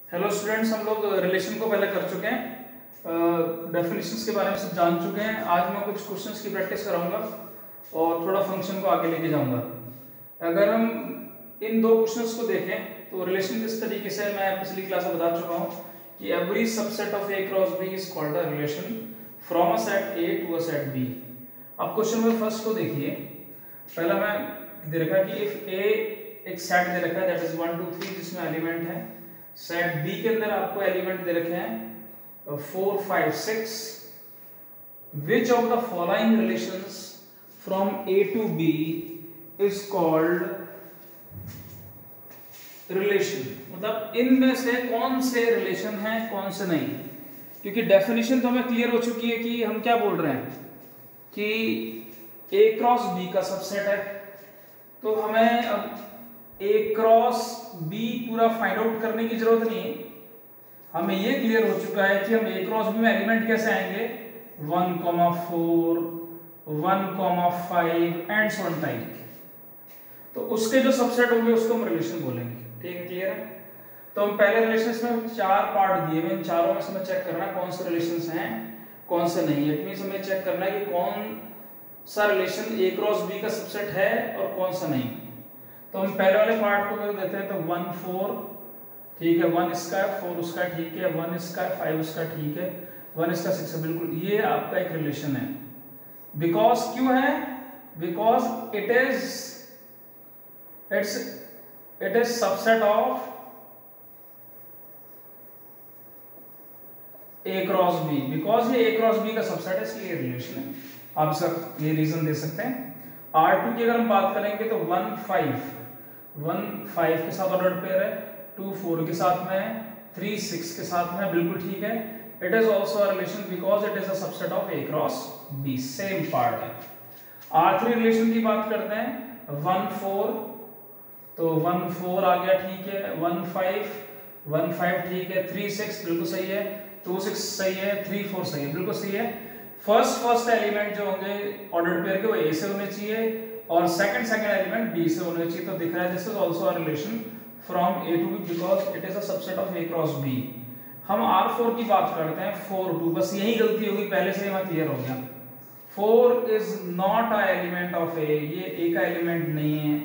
Hello students, हम लोग relation को पहले कर चुके हैं, डेफिनेशंस के बारे में सब जान चुके हैं। आज मैं कुछ क्वेश्चंस की प्रैक्टिस कराऊंगा और थोड़ा फंक्शन को आगे लेके जाऊंगा। अगर हम इन दो क्वेश्चंस को देखें तो रिलेशन किस तरीके से, मैं पिछली क्लास में बता चुका हूँ कि every subset of A cross B is called a relation from a set A to a set B. अब क्वेश्चन नंबर फर्स्ट को देखिए। पहला मैं दे रखा कि इफ ए एक सेट दे रखा है दैट इज 1 2 3 जिसमें एलिमेंट है। सेट बी के अंदर आपको एलिमेंट दे रखे हैं 4 5 6। Which of the following relations from A to B is called relation, मतलब इनमें से कौन से रिलेशन है कौन से नहीं। क्योंकि डेफिनेशन तो हमें क्लियर हो चुकी है कि हम क्या बोल रहे हैं कि ए क्रॉस बी का सबसेट है, तो हमें अब ए क्रॉस बी पूरा फाइंड आउट करने की जरूरत नहीं है। हमें ये क्लियर हो चुका है कि हम ए क्रॉस बी में एलिमेंट कैसे आएंगे 1, 4, 1, 5 एंड सो ऑन टाइप। तो उसके जो सबसेट होंगे उसको हम रिलेशन बोलेंगे। ठीक है, क्लियर है। तो हम पहले रिलेशंस में 4 पार्ट दिए हुए, इन चारों में से हमें चेक करना है कौन से रिलेशंस हैं कौन से नहीं है। इट मींस हमें चेक करना है कि कौन सा रिलेशन ए क्रॉस बी का सबसेट है और कौन सा नहीं। तो हम पहले वाले पार्ट को देते हैं, तो 1 4 ठीक है, 1 इसका है, 4 उसका ठीक है, 1 इसका है, 5 उसका ठीक है, 1 इसका 6 है। बिल्कुल ये आपका एक रिलेशन है। बिकॉज क्यों है? Because it is subset of A cross B. Because ये ए क्रॉस बी का सबसेट है इसलिए रिलेशन है। आप सब ये रीजन दे सकते हैं। R2 की अगर हम बात करेंगे तो 1 5 के साथ ऑर्डर पेयर है, 2 4 के साथ में है, 3 6 के साथ में, बिल्कुल ठीक है। It is also a relation because it is a subset of A cross B, same part है। R3 रिलेशन की बात करते हैं 1 4, तो 1 4 आ गया ठीक है, 1 5 ठीक है, 3 6 बिल्कुल सही है, 2 6 सही है, 3 4 सही है, बिल्कुल सही है। फर्स्ट एलिमेंट जो होंगे ऑर्डर्ड पेयर के वो ए से होने चाहिए और सेकंड एलिमेंट बी से होने चाहिए। तो दिख रहा है this is also a relation from A to B because it is a subset of A cross B. हम R4 की बात करते हैं 4 2, बस यही गलती होगी, पहले से ही मैं क्लियर हो गया। 4 is not a element of A, ये ए का एलिमेंट नहीं है,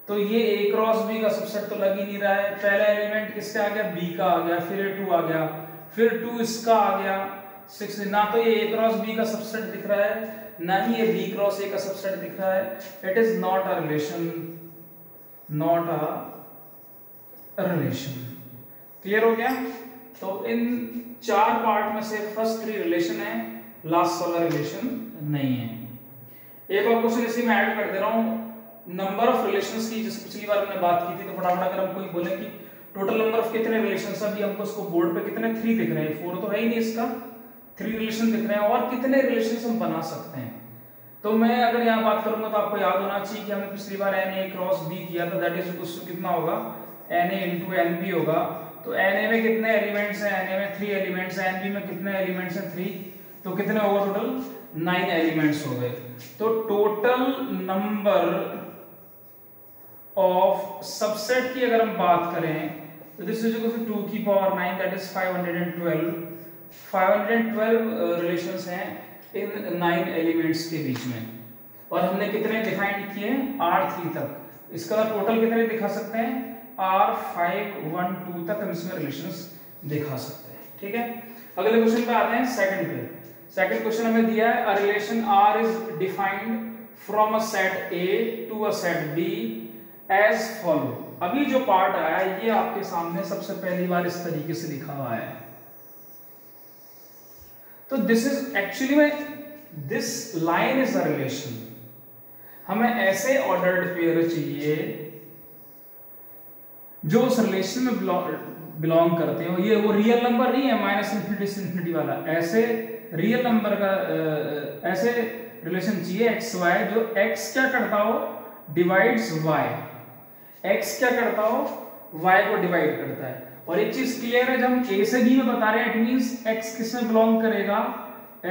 तो ये ए क्रॉस बी का सबसेट तो लग ही नहीं रहा है। पहला एलिमेंट किसका आ गया, बी का आ गया, फिर 2 आ गया, फिर 2 इसका आ गया, 6। ना तो ये ए क्रॉस बी का सबसेट दिख रहा है, ना ही ये बी क्रॉस ए का सबसेट दिख रहा है। It is not a relation, not a relation. Clear हो गया। तो इन 4 पार्ट में से फर्स्ट 3 रिलेशन है, लास्ट वाला रिलेशन नहीं है। एक और क्वेश्चन इसी में ऐड कर दे रहा हूं, नंबर ऑफ रिलेशंस की, जिस पिछली बार हमने बात की थी। तो फटाफट अगर हम कोई बोले कि टोटल नंबर ऑफ कितने रिलेशंस, अभी हमको उसको बोर्ड पे कितने 3 दिख रहे हैं, 4 तो है ही नहीं, इसका 3 रिलेशन दिख रहे हैं। और कितने रिलेशंस हम बना सकते हैं, तो मैं अगर यहाँ बात करूंगा तो आपको याद होना चाहिए कि हमने पिछली बार Na क्रॉस बी किया था, दैट इज उसको कितना होगा Na इंटू Nb होगा। तो Na में कितने एलिमेंट्स हैं, Na में 3 एलिमेंट्स हैं, Nb में कितने एलिमेंट्स हैं 3, तो कितने होगा टोटल 9 एलिमेंट्स हो गए। तो टोटल नंबर ऑफ सबसेट की अगर हम बात करें तो दिस इज इक्वल टू 2 की पावर 9 दैट इज 512 रिलेशंस हैं इन 9 एलिमेंट्स के बीच में। और हमने कितने डिफाइन किए हैं R3 तक। इसका टोटल कितने दिखा सकते हैं R512 तक हम इसमें रिलेशंस दिखा सकते हैं। ठीक है, अगले क्वेश्चन पे आते हैं, सेकंड पे। सेकंड क्वेश्चन हमें दिया है a relation R is defined from a set A to a set B as follow. अभी जो पार्ट आया है ये आपके सामने सबसे पहली बार इस तरीके से लिखा हुआ है। तो दिस इज एक्चुअली में this line is a relation. हमें ऐसे ऑर्डर्ड पेयर चाहिए जो उस रिलेशन में बिलोंग करते हो। ये वो रियल नंबर नहीं है -∞ से ∞ वाला, ऐसे रियल नंबर का ऐसे रिलेशन चाहिए x y जो x क्या करता हो डिवाइड्स y, x क्या करता हो y को डिवाइड करता है। और एक चीज क्लियर है, जब हम a से b में बता रहे हैं इट मींस x किस में बिलोंग करेगा,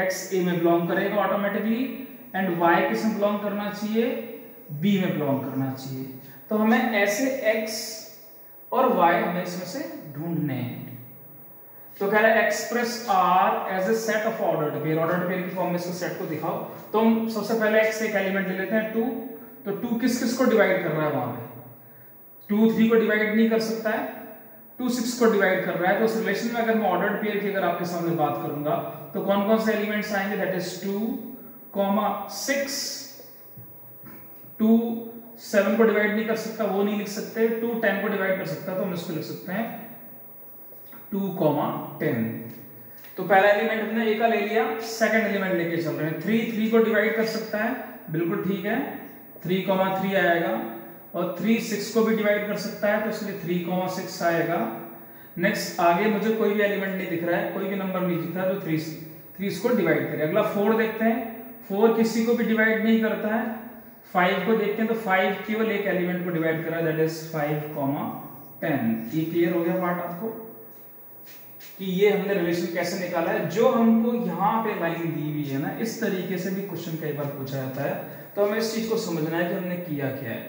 x a में बिलोंग करेगा ऑटोमेटिकली, एंड y किस में बिलोंग करना चाहिए, b में बिलोंग करना चाहिए। तो हमें ऐसे x और y हमें इसमें से ढूंढने हैं। तो कह रहा है express R as a set of ordered pair. Ordered pair की फॉर्म में इसके सेट को दिखाओ। तो हम सबसे पहले x से एक एलिमेंट ले लेते हैं 2। तो 2 किस किस को डिवाइड कर रहा है वहां पे? 2 3 को डिवाइड नहीं कर सकता है, 2 6 को डिवाइड कर रहा है। तो उस रिलेशन में अगर मैं ऑर्डर्ड पेयर की अगर आपके सामने बात करूंगा तो कौन कौन से एलिमेंट्स आएंगे? That is 2, 6। 2 7 को डिवाइड नहीं कर सकता, वो नहीं लिख सकते। 2 10 को डिवाइड कर सकता है, तो हम इसको लिख सकते हैं 2, 10। तो पहला एलिमेंट हमने ए का ले लिया, सेकंड एलिमेंट लेके चल रहे हैं। 3 को डिवाइड कर सकता है, बिल्कुल ठीक है, 3, 3 आएगा। और 3 6 को भी डिवाइड कर सकता है, तो इसलिए 3, 6 आएगा। नेक्स्ट आगे मुझे कोई भी एलिमेंट नहीं दिख रहा है, कोई भी नंबर नहीं दिख रहा जो 3 इसको डिवाइड करे। अगला 4 देखते हैं, 4 किसी को भी डिवाइड नहीं करता है। 5 को देखते हैं, तो 5 केवल एक एलिमेंट को डिवाइड कर रहा है, दैट इज 5, 10। ये क्लियर हो गया पार्ट आपको कि ये हमने रिलेशन कैसे निकाला है। जो हमको यहाँ पे लाइन दी हुई है ना, इस तरीके से भी क्वेश्चन कई बार पूछा जाता है, तो हमें इस चीज को समझना है कि हमने किया क्या है।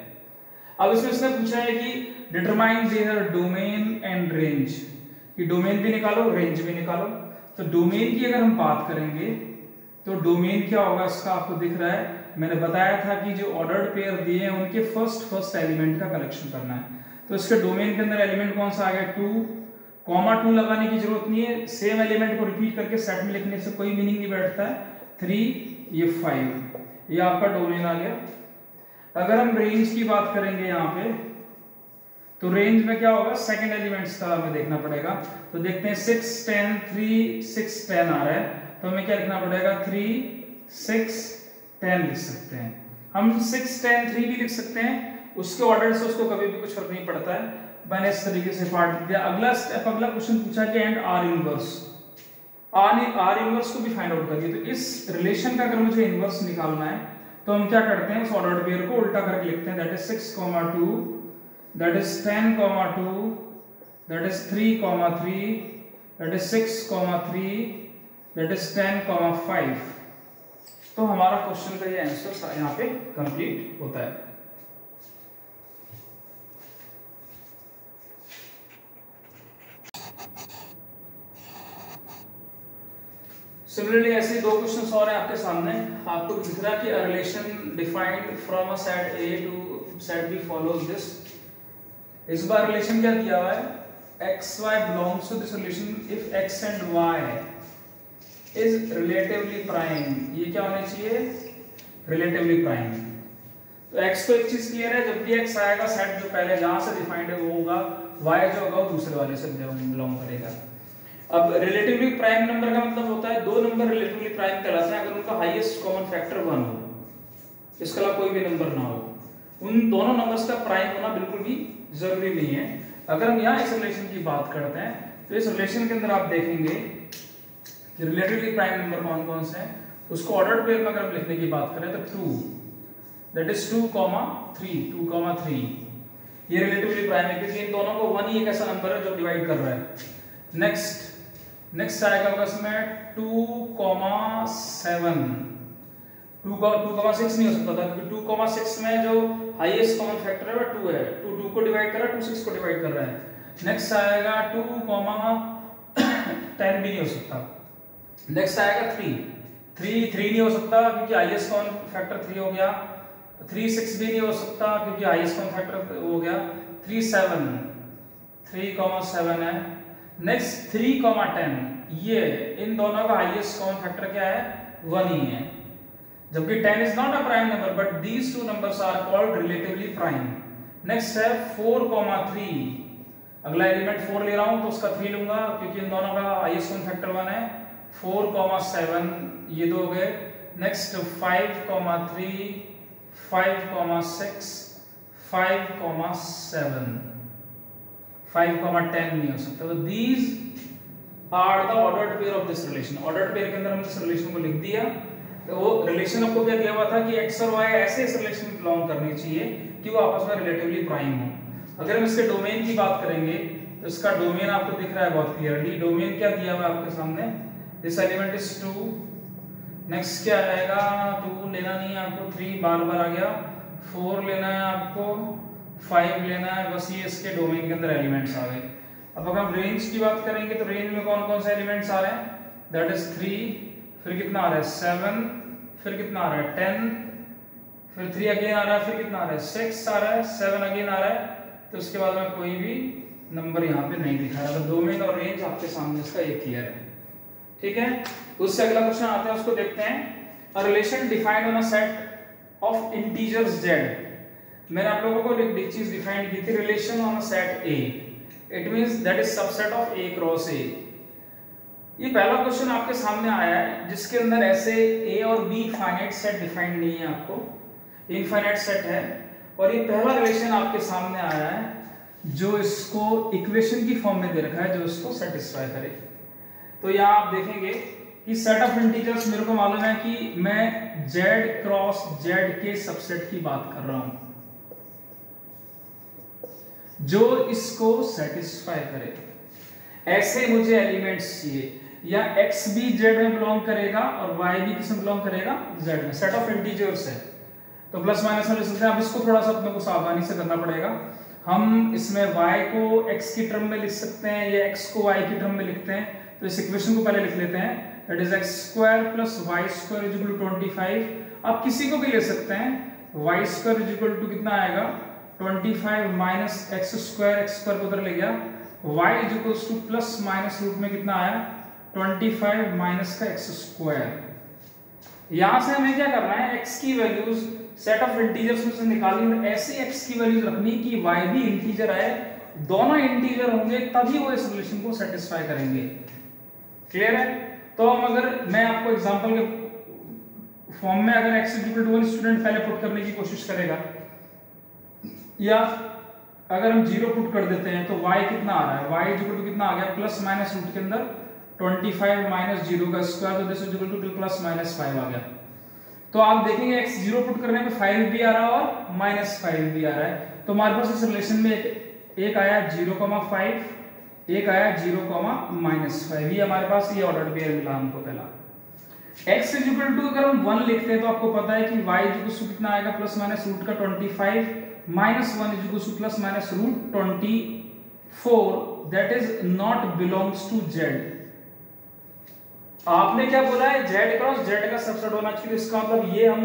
अब इसमें इसने पूछा है कि determine there domain and range, कि डोमेन भी निकालो रेंज भी निकालो। तो डोमेन की अगर हम बात करेंगे तो डोमेन क्या होगा इसका आपको दिख रहा है। मैंने बताया था कि जो ऑर्डर्ड पेयर दिए हैं उनके फर्स्ट एलिमेंट का कलेक्शन करना है। तो इसके डोमेन के अंदर एलिमेंट कौन सा आ गया? 2, 2 लगाने की जरूरत नहीं है, सेम एलिमेंट को रिपीट करके सेट में लिखने से कोई मीनिंग नहीं बैठता है। 3, ये 5, ये आपका डोमेन आ गया। अगर हम रेंज की बात करेंगे यहाँ पे, तो रेंज में क्या होगा? सेकंड एलिमेंट्स का हमें देखना पड़ेगा। तो देखते हैं 6 10 3 6 10 आ रहा है, तो हमें क्या लिखना पड़ेगा? 3 6 10 लिख सकते हैं हम। 6 10 3 भी लिख सकते हैं, उसके ऑर्डर से उसको कभी भी कुछ फर्क नहीं पड़ता है। मैंने इस तरीके से पार्ट दिया। अगला स्टेप, अगला क्वेश्चन पूछा कि and R inverse. R inverse को भी फाइंड आउट करिए। तो इस रिलेशन का अगर मुझे इनवर्स निकालना है तो हम क्या करते हैं? उस ऑर्डर्ड पेयर को उल्टा करके लिखते हैं, that is 6, 2, that is 10, 2, that is 3, 3, that is 6, 3, that is 10, 5। तो हमारा क्वेश्चन का ये आंसर यहाँ पे कंप्लीट होता है। सिमिलरली ऐसे 2 क्वेश्चंस और हैं आपके सामने। आपको दिख रहा है कि a relation defined from a set A to set B follows this। इस बार रिलेशन क्या दिया हुआ है? xy belongs to this relation if x and y is relatively prime। ये क्या होना चाहिए? relatively prime। तो x को एक चीज क्लियर है, जब भी x आएगा सेट जो पहले जहां से डिफाइंड है वो होगा, y जो होगा वो दूसरे वाले से बिलोंग करेगा। अब रिलेटिवली प्राइम नंबर का मतलब होता है 2 नंबर रिलेटिवली प्राइम कहलाते हैं अगर उनका हाईएस्ट कॉमन फैक्टर 1 हो, इसके अलावा कोई भी नंबर ना हो। उन दोनों नंबर्स का प्राइम होना बिल्कुल भी जरूरी नहीं है। अगर हम यहाँ इस रिलेशन की बात करते हैं तो इस रिलेशन के अंदर आप देखेंगे कि रिलेटिवली प्राइम नंबर कौन कौन से हैं। उसको ऑर्डर्ड पेयर में अगर हम लिखने की बात करें तो 2, दैट इज 2, 3 ये रिलेटिवली प्राइम है क्योंकि इन दोनों को 1 ही एक ऐसा नंबर है जो डिवाइड कर रहा है। नेक्स्ट आएगा इसमें 2, 7। 2,6 नहीं हो सकता था क्योंकि 2,6 में जो हाईएस्ट कॉमन फैक्टर है वो 2 है। 2 को डिवाइड कर रहा है, 2 6 को डिवाइड कर रहा है। नेक्स्ट आएगा 2, 10 भी नहीं हो सकता। नेक्स्ट आएगा 3 नहीं हो सकता क्योंकि हाईएस्ट कॉमन फैक्टर 3 हो गया। 3 6 भी नहीं हो सकता क्योंकि हाईएस्ट कॉमन फैक्टर हो गया। 3 7 है। नेक्स्ट 3, 10 ये इन दोनों का हाईएस्ट कॉमन फैक्टर क्या है? 1 ही है। जबकि 10 is not a prime number but these 2 numbers are called relatively prime. Next है 4, 3। अगला एलिमेंट 4 ले रहा हूं तो उसका 3 लूंगा क्योंकि इन दोनों का हाईएस्ट कॉमन फैक्टर 1 है। 4, 7 ये 2 हो गए। नेक्स्ट 5, 3, 5, 6, 5, 7। 5, 10 नहीं हो सकता। तो these are the ordered pair of this relation। ordered pair के अंदर हमने इस रिलेशन को लिख दिया। तो वो रिलेशन आपको क्या दिया हुआ था कि x और y ऐसे इस रिलेशन में बिलोंग करनी चाहिए कि वो आपस में रिलेटिवली प्राइम हो। अगर हम इसके डोमेन की बात करेंगे तो इसका डोमेन आपको दिख रहा है बहुत क्लियरली। डोमेन क्या दिया हुआ है आपके सामने? This element is 2। नेक्स्ट क्या आएगा? 2 लेना नहीं है आपको, 3 बार आ गया। 4 लेना है आपको, 5 लेना है, बस ये इसके डोमेन के अंदर एलिमेंट्स आ गए। अब अगर हम रेंज की बात करेंगे तो रेंज में कौन कौन से एलिमेंट्स आ रहे हैं, दैट इज 3, फिर कितना आ रहा है 7, फिर कितना आ रहा है 10, फिर 3 अगेन आ रहा है, फिर कितना आ रहा है 6 आ रहा है, 7 अगेन आ रहा है। तो उसके बाद में कोई भी नंबर यहाँ पे नहीं दिखा रहा, तो डोमेन और रेंज आपके सामने इसका ये क्लियर है, ठीक है। उससे अगला क्वेश्चन आता है, उसको देखते हैं। A relation defined on a set of integers z। मैंने आप लोगों को एक चीज डिफाइन की थी, relation on a set A, it means that is subset of A cross A। ये पहला क्वेश्चन आपके सामने आया है जिसके अंदर ऐसे A और B फाइनाइट सेट डिफाइंड नहीं है, आपको इनफाइनाइट सेट है, और ये पहला रिलेशन आपके सामने आया है जो इसको इक्वेशन की फॉर्म में दे रखा है, जो इसको सेटिस्फाई करे। तो यहाँ आप देखेंगे कि सेट ऑफ इंटीजर्स, मेरे को मालूम है कि मैं z क्रॉस z के सबसेट की बात कर रहा हूं जो इसको सेटिस्फाई करे। ऐसे मुझे एलिमेंट्स चाहिए, या x भी z में बिलोंग करेगा और y भी किसमें बिलोंग करेगा, z में। सेट ऑफ इंटीजर्स है तो प्लस माइनस में लिख सकते हैं। अब इसको थोड़ा सा अपने को सावधानी से करना पड़ेगा। हम इसमें y को x की टर्म में लिख सकते हैं या x को y की टर्म में लिखते हैं। तो इस इक्वेशन को पहले लिख लेते हैं, that is x square plus y square is equal to 25। आप किसी को भी ले सकते हैं, y square is equal to कितना आएगा 25 माइनस x स्क्वायर को उधर ले गया, y is equal to plus minus root में कितना आया 25 माइनस का x स्क्वायर। यहां से हमें क्या करना है, x की वैल्यूज सेट ऑफ इंटीजर्स में से निकालनी और ऐसी x की वैल्यूज रखनी कि y भी इंटीजर आए, दोनों इंटीजर होंगे तभी वो इस रिलेशन को सेटिस्फाई करेंगे। क्लियर है? तो हम अगर मैं आपको एग्जांपल के फॉर्म में अगर x इक्वल टू 1 स्टूडेंट पहले पुट करने की कोशिश करेगा, या अगर हम 0 पुट कर देते हैं तो y कितना आ रहा है, y इक्वल टू कितना आ गया प्लस माइनस रूट के अंदर 25 माइनस 0 का स्क्वायर, तो this is equal to plus minus 5 आ गया। तो आप देखेंगे x 0 पुट करने में 5 भी आ रहा है और माइनस 5 भी आ रहा है। तो हमारे पास इस रिलेशन में एक आया 0,5, एक आया 0,-5। ये हमारे पास ये ऑर्डर पेयर मिला हमको पहला। x इज इक्वल टू अगर हम 1 लिखते हैं तो आपको पता है कि y इज इक्वल टू कितना आएगा प्लस माइनस रूट का 25 minus 1 is equal to plus minus root 24, that is not belongs to z। आपने क्या बोला है, z क्रॉस z का सबसेट होना चाहिए। इसका मतलब ये हम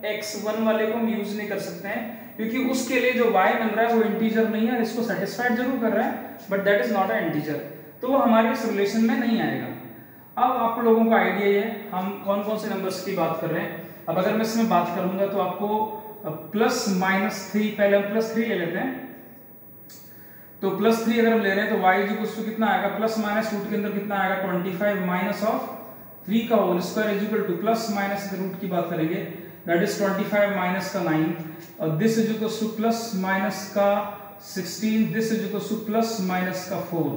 x1 वाले को हम यूज नहीं कर सकते हैं क्योंकि उसके लिए जो y मिल रहा है वो इंटीजर नहीं है, इसको सेटिस्फाइड जरूर कर रहा है but that is not a integer, तो वो हमारे इस रिलेशन में नहीं आएगा। अब आप लोगों को आइडिया है हम कौन कौन से नंबर्स की बात कर रहे हैं। अब अगर मैं इसमें बात करूंगा तो आपको प्लस माइनस 3, पहले हम प्लस 3 ले लेते हैं। तो प्लस 3 अगर हम ले रहे हैं तो y इज इक्वल टू कितना आएगा, प्लस माइनस रूट के अंदर कितना आएगा 25 माइनस ऑफ 3 का whole square is equal to plus minus root की बात करेंगे दैट इज 25 माइनस का 9, और this is equal to plus minus का 16, this is equal to plus minus का 4।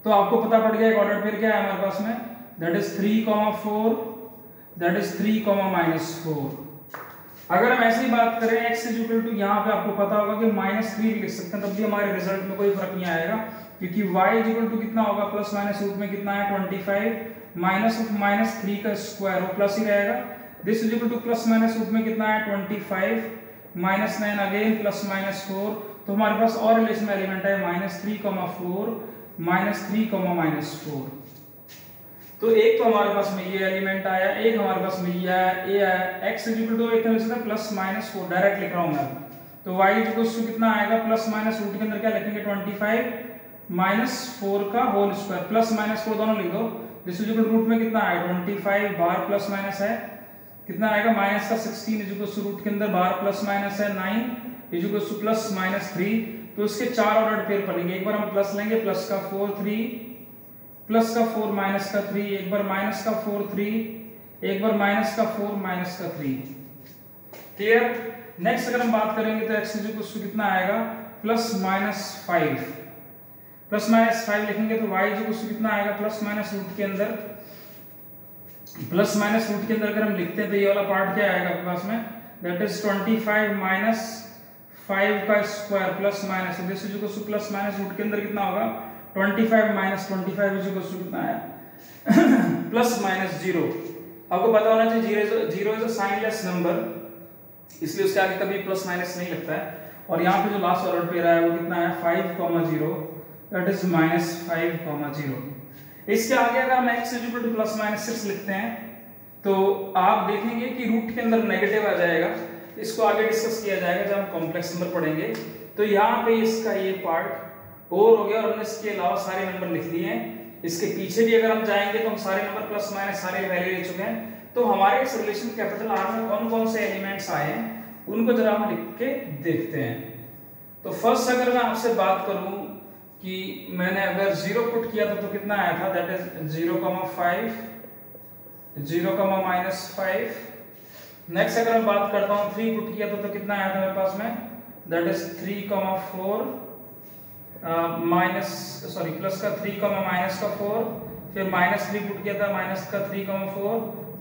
तो आपको पता पड़ गया एक ऑर्डर पेयर क्या है हमारे पास में, दैट इज 3,4, दैट इज 3,-4। अगर हम ऐसी बात करें x इज इक्वल टू, यहाँ पे आपको पता होगा कि -3 भी लिख सकते हैं, तब भी हमारे रिजल्ट में कोई फर्क नहीं आएगा क्योंकि y इज इक्वल टू कितना होगा प्लस माइनस रूट में कितना है 25 माइनस ऑफ -3 का स्क्वायर, वो प्लस ही रहेगा। This is equal to plus minus root में कितना है 25 माइनस 9 अगेन प्लस -4। तो हमारे पास और रिलेशन एलिमेंट है -3,4 -3,-4। तो एक तो हमारे पास में ये एलिमेंट आया, एक हमारे पास में ये आया x इज इक्वल टू एक प्लस माइनस 4 डायरेक्ट लिख रहा हूं मैं। तो y इज इक्वल टू कितना आएगा, प्लस माइनस रूट के अंदर क्या लिखेंगे 25 -4 का होल स्क्वायर, प्लस माइनस 4 दोनों लिख दो। दिस इज इक्वल रूट में कितना आएगा 25 बाहर प्लस माइनस है कितना आएगा माइनस का 16 इज इक्वल टू रूट के अंदर बाहर प्लस माइनस है 9 इज इक्वल टू प्लस -3। तो इसके 4 ऑर्डर पेयर पड़ेंगे। एक बार हम प्लस लेंगे, प्लस का 4 3, प्लस का 4 माइनस का 3, एक बार माइनस का 4 3, एक बार माइनस का 4 माइनस का 3। क्लियर? नेक्स्ट अगर हम बात करेंगे तो x इज इक्वल टू कितना आएगा प्लस माइनस 5, प्लस माइनस 5 लिखेंगे तो y इज इक्वल टू कितना आएगा प्लस माइनस रूट के अंदर, प्लस माइनस रूट के अंदर अगर हम लिखते हैं तो ये वाला पार्ट क्या आएगा आपके पास में, दैट इज 25 माइनस 5 का square plus minus, this is equal to plus minus root के अंदर कितना होगा 25 माइनस 25 इज इक्वल टू कितना आया प्लस माइनस 0। आपको पता होना चाहिए 0 इज अ साइनलेस नंबर, इसलिए उसके आगे कभी प्लस माइनस नहीं लगता है। और यहाँ पे जो लास्ट वाला पेयर है वो कितना है 5,0, दैट इज -5,0। इसके आगे अगर हम x = ±6 लिखते हैं तो आप देखेंगे कि रूट के अंदर नेगेटिव आ जाएगा। इसको आगे डिस्कस किया जाएगा जब हम कॉम्प्लेक्स नंबर पढ़ेंगे। तो यहाँ पे इसका ये पार्ट और हो गया और हमने इसके अलावा सारे नंबर लिख दिए हैं। इसके पीछे भी अगर हम जाएंगे तो हम सारे नंबर प्लस माइनस सारे वैल्यू ले चुके हैं। तो हमारे इस रिलेशन कैपिटल आर में कौन कौन से एलिमेंट्स आए हैं उनको जरा हम लिख के देखते हैं। तो फर्स्ट अगर मैं आपसे बात करूं कि मैंने अगर 0 पुट किया था तो कितना आया था, दैट इज 0,5, 0,-5। नेक्स्ट अगर मैं बात करता हूं 3 पुट किया था तो कितना आया था मेरे पास में, दैट इज 3,4 प्लस का 3, -4, फिर -3 पुट किया था, माइनस का 3,4,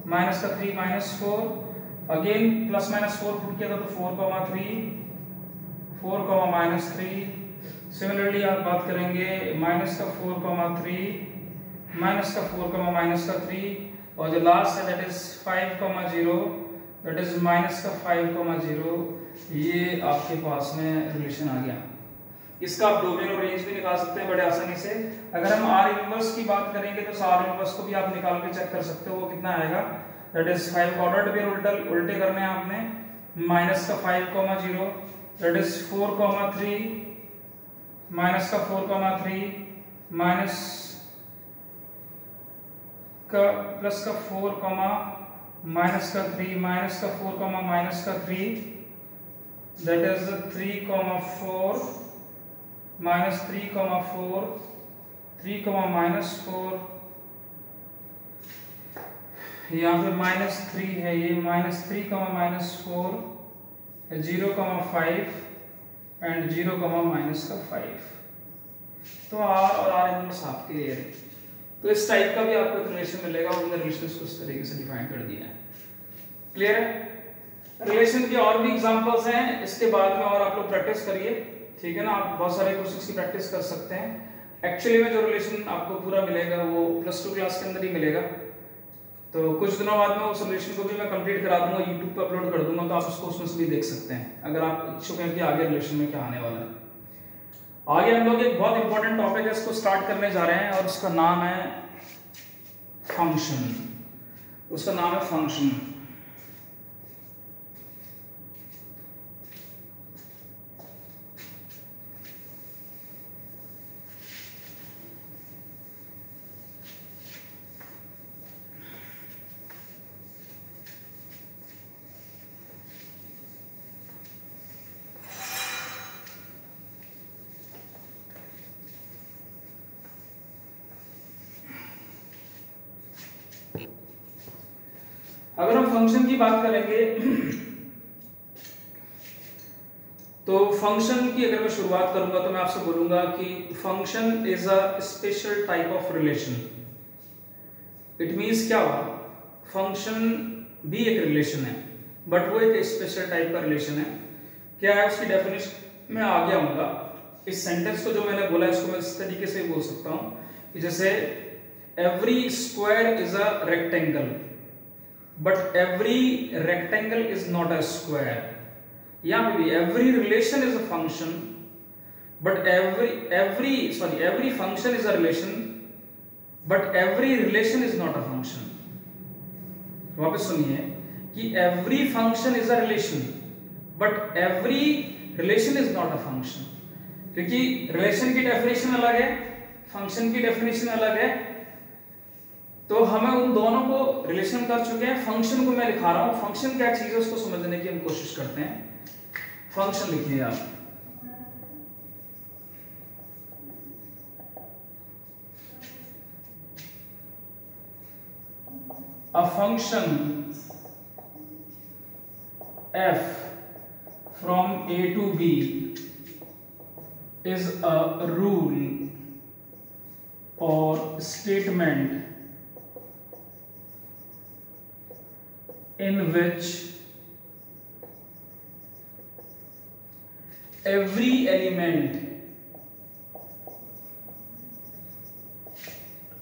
माइनस का 3, -4, अगेन +-4 पुट किया था तो 4,3, 4,-3। सिमिलरली आप बात करेंगे -4,3, -4,-3, और जो लास्ट है दैट इज 5,0, दैट इज -5,0। ये आपके पास में रिलेशन आ गया। इसका आप डोमेन और रेंज भी निकाल सकते हैं बड़े आसानी से। अगर हम आर इनवर्स की बात करेंगे तो आर इनवर्स को भी आप निकाल के चेक कर सकते हो, वो कितना आएगा, दैट इज 5 ऑर्डर पेयर उल्टे करने हैं आपने, -5,0, दैट इज 4,3, -4,3, माइनस का प्लस का 4, -3, -4, दैट इज 3,4, -3,4, 3, -4, यहाँ पे -3 है, ये -3, -4, 0,5 एंड 0,-5। तो आर और आर इनवर्स आपके ये है। तो इस टाइप का भी आपको एक रिलेशन मिलेगा और हमने रिलेशंस को इस तरीके से डिफाइन कर दिया है। क्लियर है? रिलेशन के और भी एग्जांपल्स हैं, इसके बाद में और आप लोग प्रैक्टिस करिए, ठीक है ना। आप बहुत सारे क्वेश्चंस की प्रैक्टिस कर सकते हैं। एक्चुअली में जो रिलेशन आपको पूरा मिलेगा वो +2 क्लास के अंदर ही मिलेगा। तो कुछ दिनों बाद में उस रिलेशन को भी मैं कंप्लीट करा दूंगा, यूट्यूब पर अपलोड कर दूंगा, तो आप उसको उसमें से भी देख सकते हैं अगर आप इच्छुक हैं कि आगे रिलेशन में क्या आने वाला है। आगे हम लोग एक बहुत इंपॉर्टेंट टॉपिक है, इसको स्टार्ट करने जा रहे हैं और उसका नाम है फंक्शन। उसका नाम है फंक्शन। अगर हम फंक्शन की बात करेंगे तो फंक्शन की अगर मैं शुरुआत करूंगा तो मैं आपसे बोलूंगा कि function is a special type of relation. It means क्या हुआ, फंक्शन भी एक रिलेशन है बट वो एक स्पेशल टाइप का रिलेशन है। क्या है उसकी डेफिनेशन में आगे आऊंगा। इस सेंटेंस को जो मैंने बोला इसको मैं इस तरीके से बोल सकता हूं कि जैसे every square is a rectangle but every rectangle is not a square. यहाँ पे भी every relation is a function but every function is a relation but every relation is not a function. वापस सुनिए कि every function is a relation but every relation is not a function, क्योंकि relation की definition अलग है, function की definition अलग है। तो हमें उन दोनों को रिलेशन कर चुके हैं, फंक्शन को मैं लिखा रहा हूं। फंक्शन क्या चीज है उसको समझने की हम कोशिश करते हैं। फंक्शन लिखिए आप, a function f from a to b is a rule or statement in which every element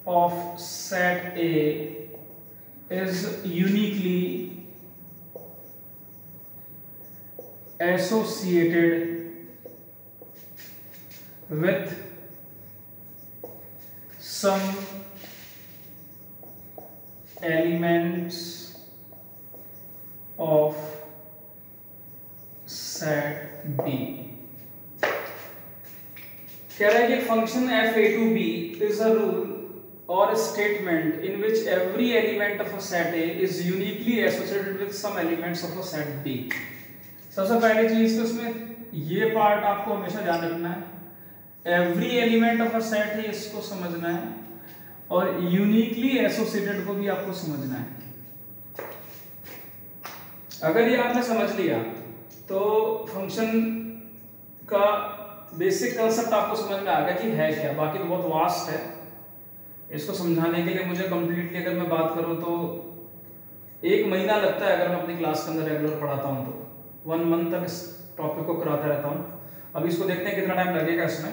of set A is uniquely associated with some elements of set B। कह रहा है कि function f(a)(b) is a rule or a statement in which every element of a set A is uniquely associated with some elements of a set B। सबसे पहली चीज तो इसमें ये पार्ट आपको हमेशा ध्यान रखना है, every element of a set है इसको समझना है, और यूनिकली एसोसिएटेड को भी आपको समझना है। अगर ये आपने समझ लिया तो फंक्शन का बेसिक कंसेप्ट आपको समझ में आ गया कि है क्या। बाकी तो बहुत वास्ट है, इसको समझाने के लिए मुझे कंप्लीटली अगर मैं बात करूं तो 1 महीना लगता है। अगर मैं अपनी क्लास के अंदर रेगुलर पढ़ाता हूं तो 1 मंथ तक इस टॉपिक को कराता रहता हूं। अब इसको देखते हैं कितना टाइम लगेगा इसमें।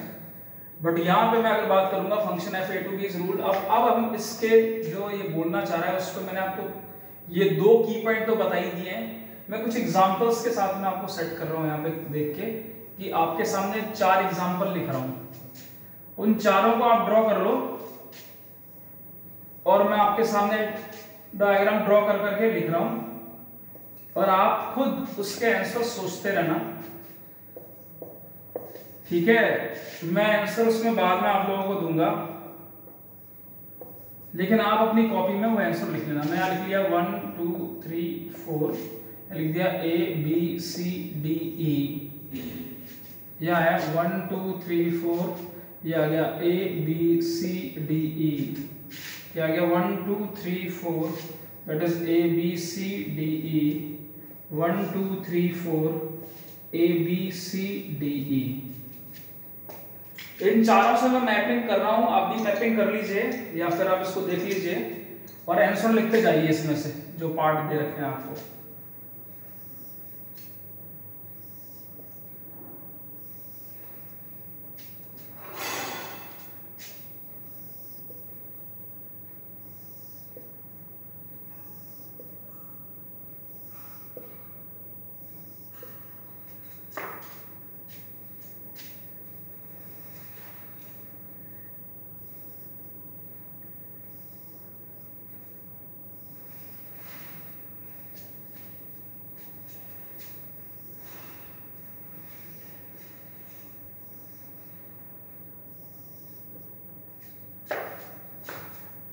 बट यहाँ पे मैं अगर बात करूंगा फंक्शन f(a)(b) इज रूल। अब हम इसके जो ये बोलना चाह रहा है उसको मैंने आपको ये 2 की पॉइंट तो बता ही दिए हैं। मैं कुछ एग्जांपल्स के साथ में आपको सेट कर रहा हूँ यहाँ पे देख के कि आपके सामने 4 एग्जांपल लिख रहा हूँ, उन चारों को आप ड्रॉ कर लो और मैं आपके सामने डायग्राम ड्रॉ कर करके लिख रहा हूं और आप खुद उसके आंसर सोचते रहना, ठीक है। मैं आंसर उसमें बाद में आप लोगों को दूंगा, लेकिन आप अपनी कॉपी में वो आंसर लिख लेना। मैं लिख लिया 1 2 3 4, लिख दिया A B C D E, यह आया 1 2 3 4, यह आ गया A B C D E, क्या आ गया 1 2 3 4, that is A B C D E, 1 2 3 4 A B C D E। इन चारों से मैं मैपिंग कर रहा हूं, आप भी मैपिंग कर लीजिए या फिर आप इसको देख लीजिए और आंसर लिखते जाइए इसमें से जो पार्ट दे रखे हैं आपको।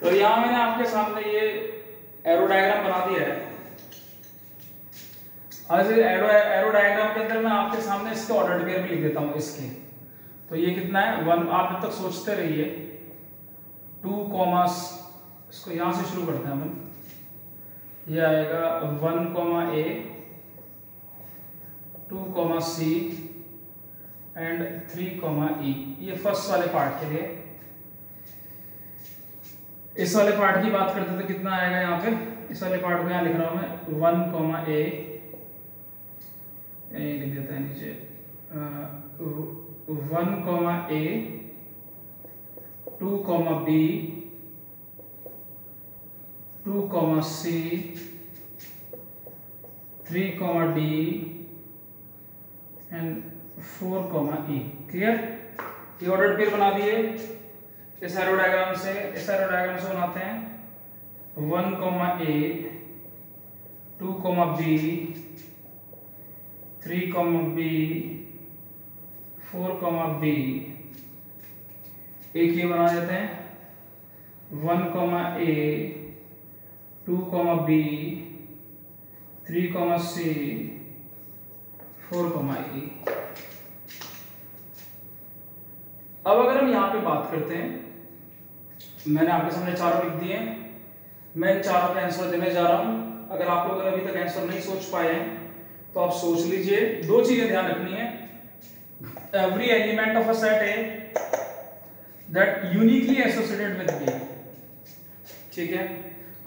तो यहां मैंने आपके सामने ये एरो डायग्राम बना दिया है। आज एरो डायग्राम के अंदर मैं आपके सामने इसके ऑर्डर पेयर भी लिख देता हूं इसके। तो ये कितना है 1, आप जब तक सोचते रहिए 2 कॉमास, इसको यहां से शुरू करते हैं हम। ये आएगा 1 A 2 C एंड 3 E। ये फर्स्ट वाले पार्ट के लिए। इस वाले पार्ट की बात करते तो कितना आएगा यहाँ पे, इस वाले पार्ट को यहाँ लिख रहा हूं मैं 1 A, लिख देते हैं नीचे 1 A 2 B 2 C 3 D and 4 E। Clear? ये ऑर्डर पेयर बना दिए इस एरो डायग्राम से। इस एरो डायग्राम से बनाते हैं 1 A 2 B 3 B 4 B। एक ये बना देते हैं 1 A 2 B 3 C 4 E। अब अगर हम यहाँ पे बात करते हैं, मैंने आपके सामने चारों लिख दिए हैं, मैं इन चारों का आंसर देने जा रहा हूं। अगर आप लोगों ने अभी तक आंसर नहीं सोच पाए हैं तो आप सोच लीजिए। 2 चीजें ध्यान रखनी है, every element of a set A that uniquely associated with B. ठीक है,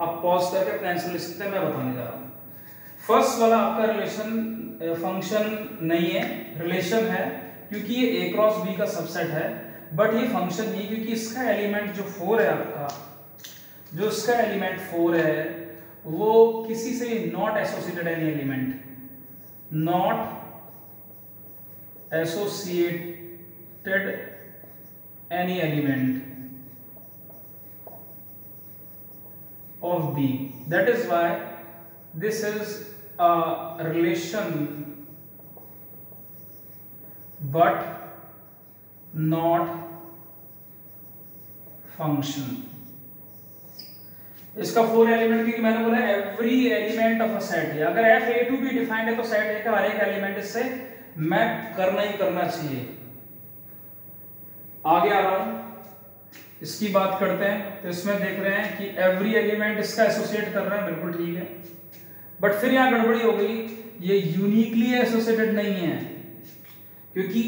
आप पॉज करके अपना आंसर लिख सकते हैं, मैं बताने जा रहा हूं। फर्स्ट वाला आपका रिलेशन फंक्शन नहीं है, रिलेशन है, क्योंकि ये A क्रॉस B का सबसेट है। बट ये फंक्शन नहीं, क्योंकि इसका एलिमेंट जो 4 है, आपका जो इसका एलिमेंट 4 है वो किसी से not associated any element, not associated any element of B. That is why this is a relation but not function. इसका 4 एलिमेंट, क्योंकि मैंने बोला every element of a set है। अगर F A to B defined है तो set ए का हर एक एलिमेंट इससे मैप करना ही करना चाहिए। आगे आ रहा हूं, इसकी बात करते हैं। तो इसमें देख रहे हैं कि एवरी एलिमेंट इसका एसोसिएट कर रहा है, बिल्कुल ठीक है। बट फिर यहां गड़बड़ी हो गई, ये यूनिकली एसोसिएटेड नहीं है, क्योंकि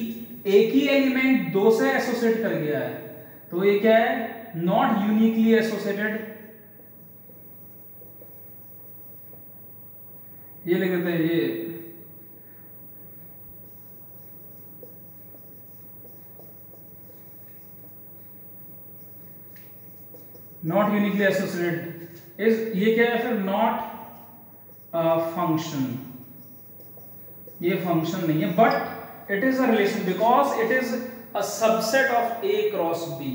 एक ही एलिमेंट 2 से एसोसिएट कर गया है। तो ये क्या है? Not uniquely associated. ये लिख देते हैं, ये नॉट यूनिकली एसोसिएटेड इज, ये क्या है फिर? Not function. ये फंक्शन नहीं है, but it is a relation because it is a subset of A cross B.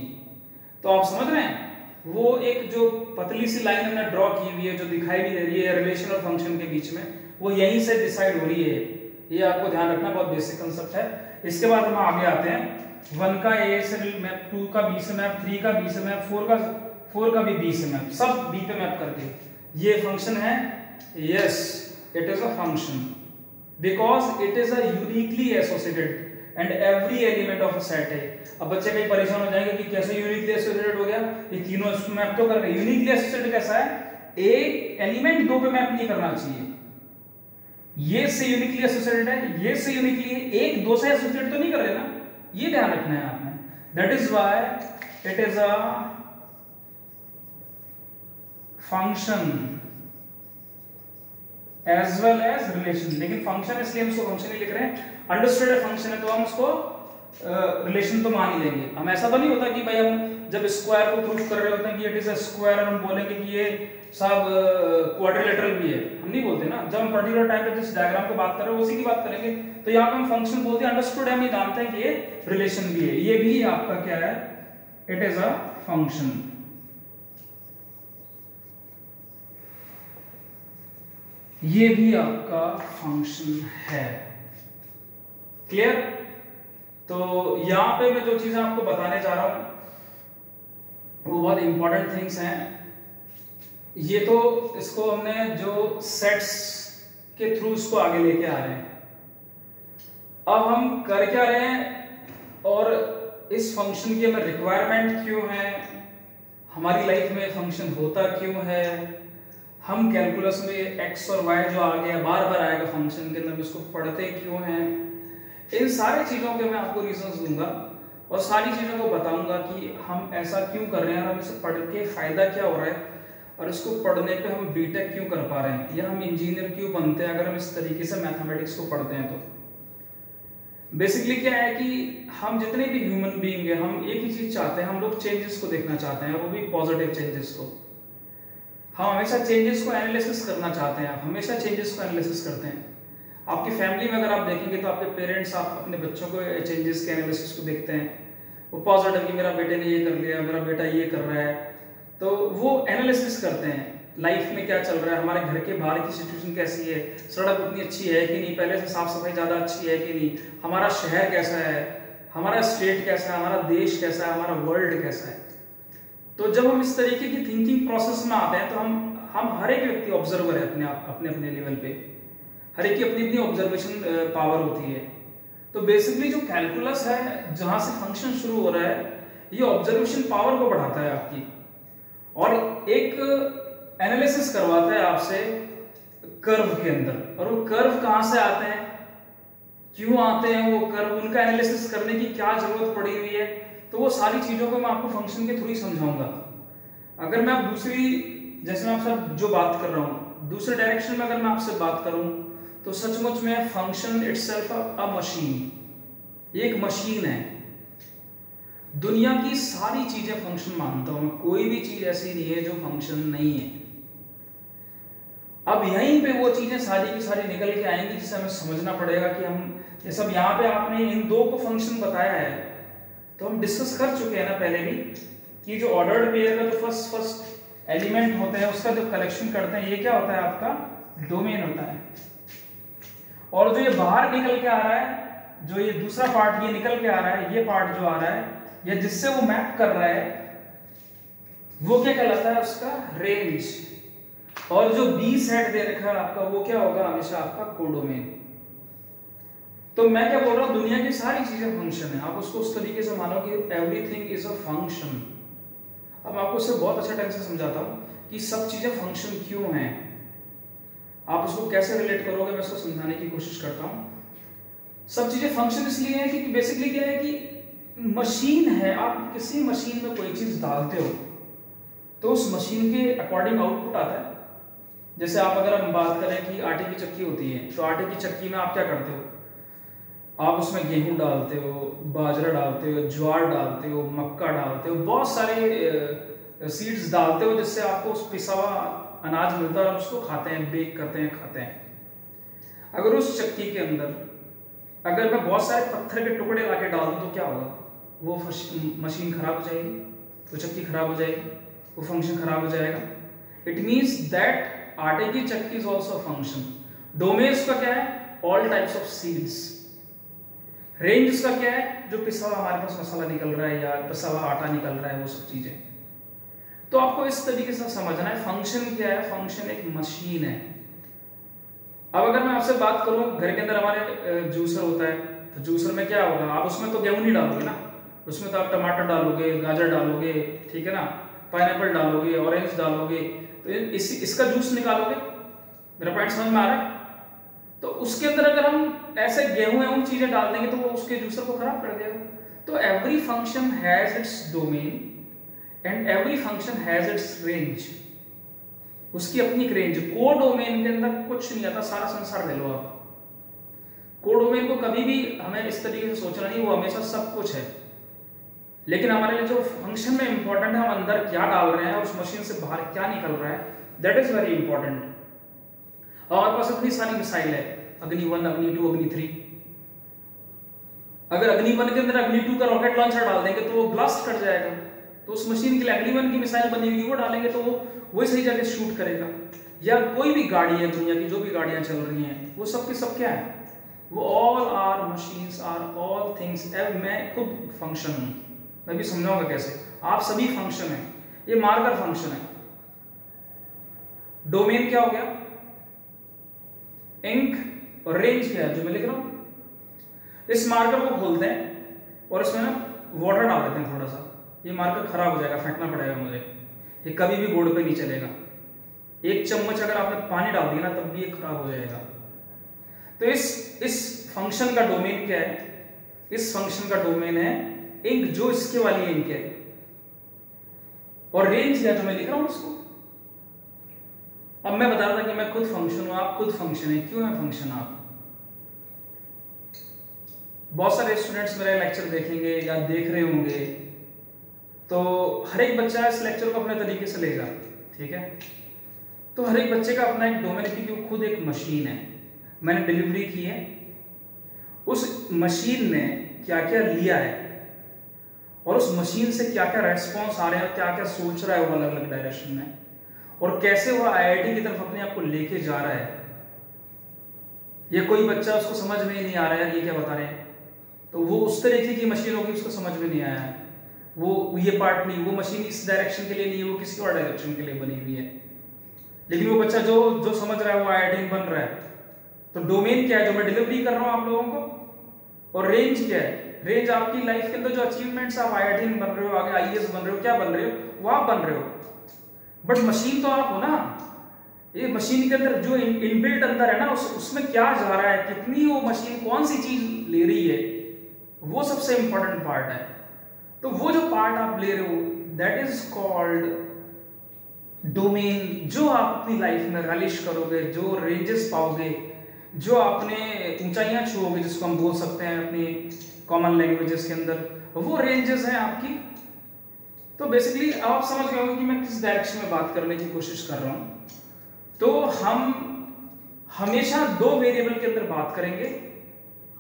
तो आप समझ रहे हैं, वो एक जो पतली सी लाइन हमने ड्रॉ की हुई है, जो दिखाई भी दे रही है रिलेशन और फंक्शन के बीच में, वो यहीं से डिसाइड हो रही है। ये आपको ध्यान रखना, बहुत बेसिक कंसेप्ट है। इसके बाद हम आगे आते हैं। 1 का ए से मैप, 2 का बी से मैप, 3 का बी से मैप, 4 का भी बी से मैप, सब बी पे मैप करके ये फंक्शन है। Yes, it is a function because it is a uniquely associated and every element of a set है। अब बच्चे कहीं परेशान हो जाएंगे कि कैसे यूनिकली एसोसिएटेड हो गया, ये तीनों इसको मैप तो कर रहे हैं। यूनिकली एसोसिएटेड कैसा है? एक एलिमेंट 2 पे मैप नहीं करना चाहिए। ये से यूनिकली एसोसिएटेड है, ये से यूनिकली है, एक 2 से एसोसिएट तो नहीं कर रहे ना, ये ध्यान रखना है आपने। That is why it is a function as well as relation. लेकिन फंक्शन इसलिए हम इसको फंक्शन ही लिख रहे हैं, अंडरस्टूड है फंक्शन है तो हम उसको रिलेशन तो मान ही लेंगे। हम ऐसा तो नहीं होता कि भाई हम जब स्क्वायर को प्रूफ कर रहे होते हैं कि इट इज अ स्क्वायर और हम बोलेंगे कि ये सब क्वाड्रिलेटरल भी है, हम नहीं बोलते ना। जब हम पर्टिकुलर टाइम पे जिस डायग्राम की बात कर रहे हैं उसी की बात करेंगे। तो यहाँ पे हम फंक्शन बोलते हैं, अंडरस्टूड है हम ये जानते हैं कि ये रिलेशन भी है। ये भी आपका क्या है? It is a function. ये भी आपका फंक्शन है। क्लियर? तो यहां पे मैं जो चीजें आपको बताने जा रहा हूं वो बहुत इंपॉर्टेंट थिंग्स हैं। ये तो इसको हमने जो सेट्स के थ्रू इसको आगे लेके आ रहे हैं। अब हम कर क्या रहे हैं और इस फंक्शन की हमें रिक्वायरमेंट क्यों है, हमारी लाइफ में फंक्शन होता क्यों है, हम कैलकुलस में एक्स और वाई जो आ गया बार बार आएगा फंक्शन के अंदर, इसको पढ़ते क्यों हैं, इन सारी चीजों के मैं आपको रीजंस दूंगा और सारी चीजों को बताऊंगा कि हम ऐसा क्यों कर रहे हैं और हम इसे पढ़ के फायदा क्या हो रहा है और इसको पढ़ने पे हम बीटेक क्यों कर पा रहे हैं या हम इंजीनियर क्यों बनते हैं अगर हम इस तरीके से मैथमेटिक्स को पढ़ते हैं। तो बेसिकली क्या है कि हम जितने भी ह्यूमन बीइंग है हम एक ही चीज चाहते हैं, हम लोग चेंजेस को देखना चाहते हैं, वो भी पॉजिटिव चेंजेस को। हम हमेशा चेंजेस को एनालिसिस करना चाहते हैं, आप हमेशा चेंजेस को एनालिसिस करते हैं। आपकी फैमिली में अगर आप देखेंगे तो आपके पेरेंट्स आप अपने बच्चों को चेंजेस के एनालिसिस को देखते हैं, वो पॉजिटिव कि मेरा बेटे ने ये कर लिया, मेरा बेटा ये कर रहा है, तो वो एनालिसिस करते हैं लाइफ में क्या चल रहा है, हमारे घर के बाहर की सिचुएशन कैसी है, सड़क उतनी अच्छी है कि नहीं, पहले से साफ सफाई ज़्यादा अच्छी है कि नहीं, हमारा शहर कैसा है, हमारा स्टेट कैसा है, हमारा देश कैसा है, हमारा वर्ल्ड कैसा है। तो जब हम इस तरीके की थिंकिंग प्रोसेस में आते हैं तो हम हर एक व्यक्ति ऑब्जर्वर है अपने अपने लेवल पे, हर एक की अपनी अपनी ऑब्जर्वेशन पावर होती है। तो बेसिकली जो कैलकुलस है जहां से फंक्शन शुरू हो रहा है ये ऑब्जर्वेशन पावर को बढ़ाता है आपकी और एक एनालिसिस करवाता है आपसे कर्व के अंदर। और वो कर्व कहां से आते हैं, क्यों आते हैं वो कर्व, उनका एनालिसिस करने की क्या जरूरत पड़ी हुई है, तो वो सारी चीजों को मैं आपको फंक्शन के थ्रू ही समझाऊंगा। अगर मैं आप दूसरी, जैसे मैं आपसे जो बात कर रहा हूं दूसरे डायरेक्शन में अगर मैं आपसे बात करूं तो सचमुच में फंक्शन इटसेल्फ अ मशीन, एक मशीन है। दुनिया की सारी चीजें फंक्शन मानता हूं, कोई भी चीज ऐसी नहीं है जो फंक्शन नहीं है। अब यहीं पे वो चीजें सारी की सारी निकल के आएंगी जिसे हमें समझना पड़ेगा कि हम ये सब, यहाँ पे आपने इन दो को फंक्शन बताया है तो हम डिस्कस कर चुके हैं ना पहले भी कि जो ऑर्डर्ड पेयर का जो फर्स्ट एलिमेंट होते हैं उसका जो कलेक्शन करते हैं ये क्या होता है, आपका डोमेन होता है। और जो ये बाहर निकल के आ रहा है, जो ये दूसरा पार्ट ये निकल के आ रहा है, ये पार्ट जो आ रहा है या जिससे वो मैप कर रहा है वो क्या कहलाता है, उसका रेंज। और जो बी सेट दे रखा है आपका वो क्या होगा, हमेशा आपका कोडोमेन। तो मैं क्या बोल रहा हूं, दुनिया की सारी चीजें फंक्शन है। आप उसको उस तरीके से मानो कि एवरीथिंग इज अ फंक्शन। अब आपको उससे बहुत अच्छा ढंग से समझाता हूं कि सब चीजें फंक्शन क्यों हैं। आप उसको कैसे रिलेट करोगे मैं उसको समझाने की कोशिश करता हूं। सब चीजें फंक्शन इसलिए है क्योंकि बेसिकली क्या है कि मशीन है, आप किसी मशीन में कोई चीज डालते हो तो उस मशीन के अकॉर्डिंग आउटपुट आता है। जैसे आप अगर हम बात करें कि आटे की चक्की होती है, तो आटे की चक्की में आप क्या करते हो, आप उसमें गेहूं डालते हो, बाजरा डालते हो, ज्वार डालते हो, मक्का डालते हो, बहुत सारे सीड्स डालते हो जिससे आपको उस पिसा हुआ अनाज मिलता है और उसको खाते हैं, बेक करते हैं, खाते हैं। अगर उस चक्की के अंदर अगर मैं बहुत सारे पत्थर के टुकड़े लाके डाल दूं तो क्या होगा, वो मशीन खराब हो जाएगी, वो चक्की खराब हो जाएगी, वो फंक्शन खराब हो जाएगा। इट मीन्स दैट आटे की चक्की इज ऑल्सो फंक्शन। डोमेन्स का क्या है, all types of seeds. Range का क्या है, जो पिसा हुआ हमारे पास मसाला निकल रहा है या पिसा हुआ आटा निकल रहा है, वो सब चीजें। तो आपको इस तरीके से समझना है फंक्शन क्या है। फंक्शन एक मशीन है। अब अगर मैं आपसे बात करूं, घर के अंदर हमारे जूसर होता है, तो जूसर में क्या होगा, आप उसमें तो गेहूं नहीं डालोगे ना, उसमें तो आप टमाटर डालोगे, गाजर डालोगे, ठीक है ना, पाइनएप्पल डालोगे, ऑरेंज डालोगे, तो इसका जूस निकालोगे। मेरा पॉइंट समझ में आ रहा है? तो उसके अंदर अगर हम ऐसे गेहूं चीजें डाल देंगे तो वो उसके जूसर को खराब कर देगा। तो every function has its domain and every function has its range. उसकी अपनी रेंज। कोडोमेन के अंदर कुछ नहीं आता, सारा संसार ले लो आप। कोडोमेन को कभी भी हमें इस तरीके से सोचना नहीं, वो हमेशा सब कुछ है। लेकिन हमारे लिए जो फंक्शन में इंपॉर्टेंट है, हम अंदर क्या डाल रहे हैं और उस मशीन से बाहर क्या निकल रहा है, दैट इज वेरी इंपॉर्टेंट। हमारे पास इतनी सारी मिसाइल है, अग्नि 1, अग्नि 2, अग्नि 3। अगर अग्नि 1 के अंदर अग्नि 2 का रॉकेट लॉन्चर डाल देंगे तो वो ब्लास्ट कर जाएगा। तो उस मशीन के लिए अग्नि 1 की मिसाइल बनी हुई वो डालेंगे तो वो सही जगह शूट करेगा। या कोई भी गाड़ी है, दुनिया की जो भी गाड़ियां चल रही हैं, वो सब के सब क्या है, वो all are machines, are all things. मैं खुद फंक्शन हूं, मैं भी समझाऊंगा कैसे। आप सभी फंक्शन है, ये मार्कर फंक्शन है। डोमेन क्या हो गया, इंक, और रेंज क्या है जो मैं लिख रहा हूं। इस मार्कर को खोलते हैं और इसमें ना वाटर डाल देते हैं थोड़ा सा, ये मार्कर खराब हो जाएगा, फेंकना पड़ेगा मुझे, ये कभी भी बोर्ड पे नहीं चलेगा। एक चम्मच अगर आपने पानी डाल दिया ना तब भी ये खराब हो जाएगा। तो इस फंक्शन का डोमेन क्या है, इस फंक्शन का डोमेन है इंक, जो इसके वाली इंक है, और रेंज क्या जो मैं लिख रहा हूं उसको। अब मैं बता रहा था कि मैं खुद फंक्शन हूं, आप खुद फंक्शन है। क्यों है फंक्शन आप? बहुत सारे स्टूडेंट्स मेरे लेक्चर देखेंगे या देख रहे होंगे, तो हर एक बच्चा इस लेक्चर को अपने तरीके से लेगा, ठीक है। तो हर एक बच्चे का अपना एक डोमेन है, क्योंकि वो खुद एक मशीन है। मैंने डिलीवरी की है, उस मशीन ने क्या क्या लिया है और उस मशीन से क्या क्या रेस्पॉन्स आ रहे हैं, क्या क्या सोच रहा है वो अलग अलग डायरेक्शन में, और कैसे वो आईआईटी की तरफ अपने आप को लेके जा रहा है। ये कोई बच्चा उसको समझ में ही नहीं आ रहा है ये क्या बता रहे हैं, तो वो उस तरीके की मशीन होगी, उसको समझ में नहीं आया है। वो ये पार्ट नहीं, वो मशीन इस डायरेक्शन के लिए नहीं है, वो किसी और डायरेक्शन के लिए बनी हुई है। लेकिन वो बच्चा जो समझ रहा है वो आईआईटी बन रहा है। तो डोमेन क्या है, जो मैं डिलीवरी कर रहा हूं आप लोगों को, और रेंज क्या है, रेंज आपकी लाइफ के अंदर जो अचीवमेंट्स आप आईआईटी बन रहे हो, आगे आईएएस बन रहे हो, क्या बन रहे हो, वो आप बन रहे हो, बट मशीन तो आप हो ना। ये मशीन के अंदर जो इनबिल्ट अंदर है ना, उसमें क्या जा रहा है, कितनी वो मशीन कौन सी चीज ले रही है, वो सबसे इंपॉर्टेंट पार्ट है। तो वो जो पार्ट आप ले रहे हो, दैट इज कॉल्ड डोमेन। जो आप अपनी लाइफ में रिलिश करोगे, जो रेंजेस पाओगे, जो आपने ऊंचाइयां छुओगे, जिसको हम बोल सकते हैं अपनी कॉमन लैंग्वेजेस के अंदर, वो रेंजेस हैं आपकी। तो बेसिकली आप समझ गए होंगे कि मैं किस डायरेक्शन में बात करने की कोशिश कर रहा हूं। तो हम हमेशा दो वेरिएबल के अंदर बात करेंगे,